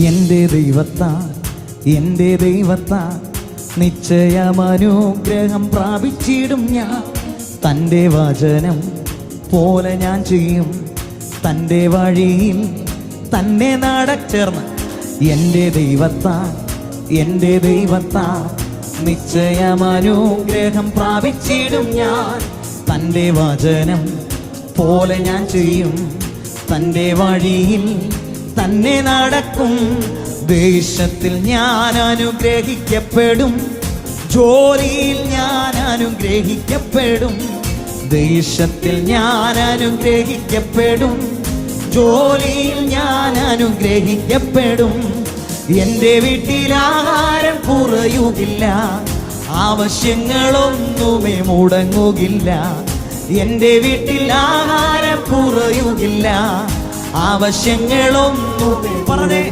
എൻ്റെ ദൈവത്താൽ നിശ്ചയമനുഗ്രഹം പ്രാപിച്ചിടും ഞാൻ. തൻ്റെ വചനം പോലെ ഞാൻ ചെയ്യും, തൻ്റെ വഴിയിൽ തന്നെ നടച്ചേർന്ന്. എൻ്റെ ദൈവത്താൽ നിശ്ചയമനുഗ്രഹം പ്രാപിച്ചിടും ഞാൻ. തൻ്റെ വചനം പോലെ ഞാൻ ചെയ്യും, തൻ്റെ വഴിയിൽ തന്നെ നടക്കും. ദേശത്തിൽ ഞാൻ അനുഗ്രഹിക്കപ്പെടും, ജോലിയിൽ ഞാൻ അനുഗ്രഹിക്കപ്പെടും. ദേശത്തിൽ ഞാൻ അനുഗ്രഹിക്കപ്പെടും, ജോലിയിൽ ഞാൻ അനുഗ്രഹിക്കപ്പെടും. എൻ്റെ വീട്ടിൽ ആഹാരം കുറയുകില്ല, ആവശ്യങ്ങളൊന്നുമേ മുടങ്ങുകില്ല. എൻ്റെ വീട്ടിൽ ആഹാരം കുറയുകില്ല, ആവശ്യങ്ങളൊന്നുമേ പറഞ്ഞേ